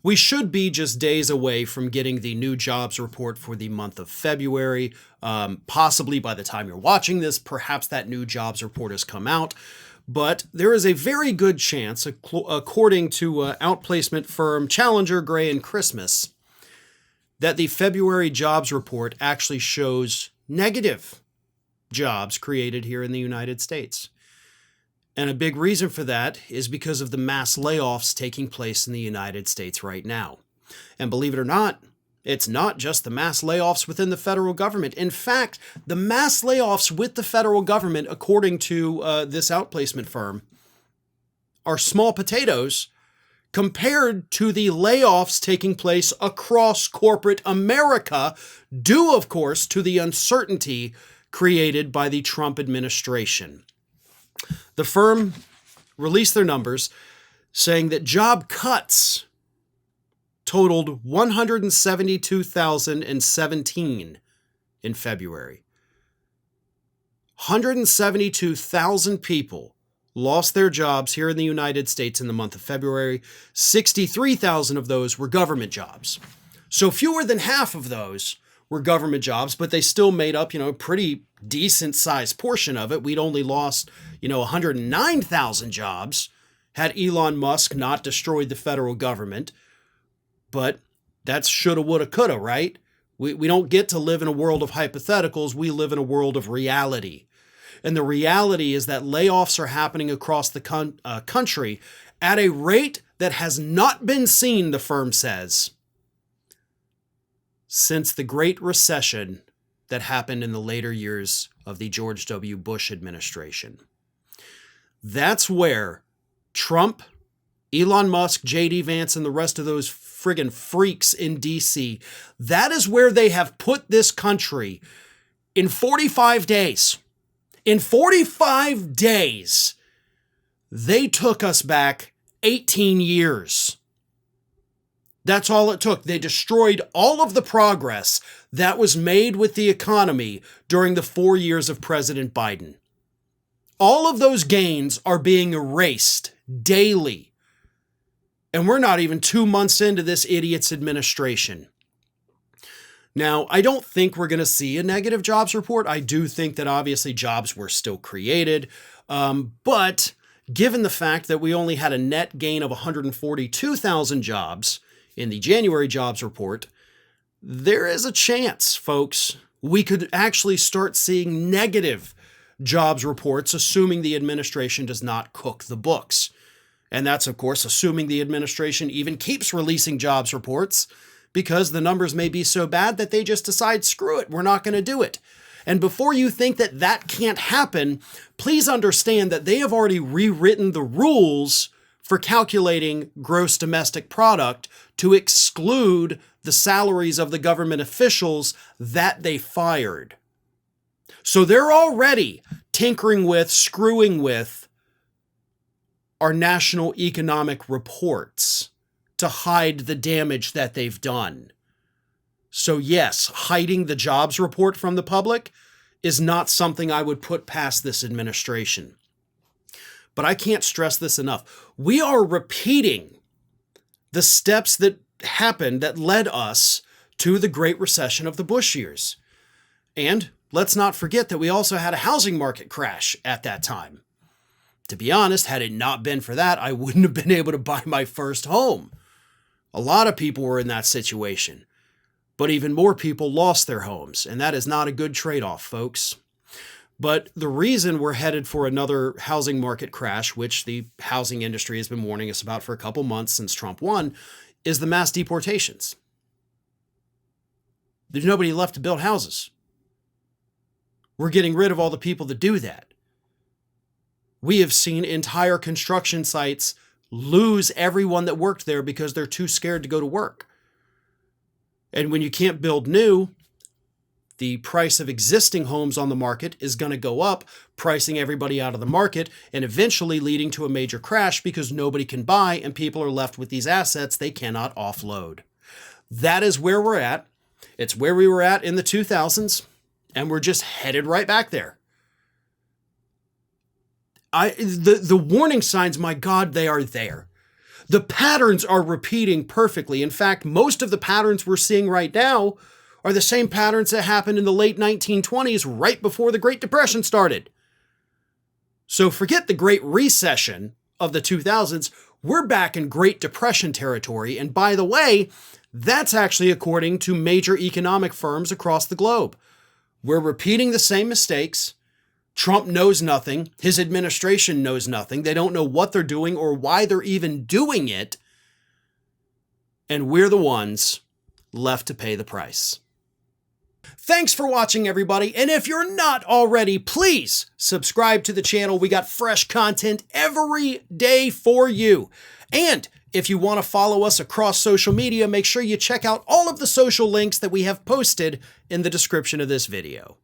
We should be just days away from getting the new jobs report for the month of February. Possibly by the time you're watching this, perhaps that new jobs report has come out. But there is a very good chance, according to outplacement firm Challenger, Gray & Christmas, that the February jobs report actually shows negative jobs created here in the United States. And a big reason for that is because of the mass layoffs taking place in the United States right now. And believe it or not, it's not just the mass layoffs within the federal government. In fact, the mass layoffs with the federal government, according to this outplacement firm, are small potatoes compared to the layoffs taking place across corporate America, due, of course, to the uncertainty created by the Trump administration. The firm released their numbers saying that job cuts totaled 172,017 in February. 172,000 people lost their jobs here in the United States in the month of February. 63,000 of those were government jobs. So fewer than half of those were government jobs, but they still made up, a pretty decent sized portion of it. We'd only lost, 109,000 jobs had Elon Musk not destroyed the federal government. But that's shoulda, woulda, coulda, right? We don't get to live in a world of hypotheticals. We live in a world of reality. And the reality is that layoffs are happening across the country at a rate that has not been seen, the firm says, since the Great Recession that happened in the later years of the George W. Bush administration. That's where Trump, Elon Musk, J.D. Vance, and the rest of those friggin' freaks in D.C., that is where they have put this country in 45 days. In 45 days, they took us back 18 years. That's all it took. They destroyed all of the progress that was made with the economy during the 4 years of President Biden. All of those gains are being erased daily. And we're not even 2 months into this idiot's administration. Now, I don't think we're going to see a negative jobs report. I do think that obviously jobs were still created. But given the fact that we only had a net gain of 142,000 jobs in the January jobs report, there is a chance, folks, we could actually start seeing negative jobs reports, assuming the administration does not cook the books. And that's, of course, assuming the administration even keeps releasing jobs reports, because the numbers may be so bad that they just decide, screw it, we're not going to do it. And before you think that that can't happen, please understand that they have already rewritten the rules for calculating gross domestic product to exclude the salaries of the government officials that they fired. So they're already tinkering with, screwing with our national economic reports to hide the damage that they've done. So yes, hiding the jobs report from the public is not something I would put past this administration. But I can't stress this enough. We are repeating the steps that happened that led us to the Great Recession of the Bush years. And let's not forget that we also had a housing market crash at that time. To be honest, had it not been for that, I wouldn't have been able to buy my first home. A lot of people were in that situation, but even more people lost their homes, and that is not a good trade-off, folks. But the reason we're headed for another housing market crash, which the housing industry has been warning us about for a couple months since Trump won, is the mass deportations. There's nobody left to build houses. We're getting rid of all the people that do that. We have seen entire construction sites lose everyone that worked there because they're too scared to go to work. And when you can't build new, the price of existing homes on the market is going to go up, pricing everybody out of the market and eventually leading to a major crash because nobody can buy and people are left with these assets they cannot offload. That is where we're at. It's where we were at in the 2000s, and we're just headed right back there. The warning signs, my God, they are there. The patterns are repeating perfectly. In fact, most of the patterns we're seeing right now are the same patterns that happened in the late 1920s, right before the Great Depression started. So forget the Great Recession of the 2000s. We're back in Great Depression territory. And by the way, that's actually according to major economic firms across the globe. We're repeating the same mistakes. Trump knows nothing. His administration knows nothing. They don't know what they're doing or why they're even doing it. And we're the ones left to pay the price. Thanks for watching, everybody. And if you're not already, please subscribe to the channel. We got fresh content every day for you. And if you want to follow us across social media, make sure you check out all of the social links that we have posted in the description of this video.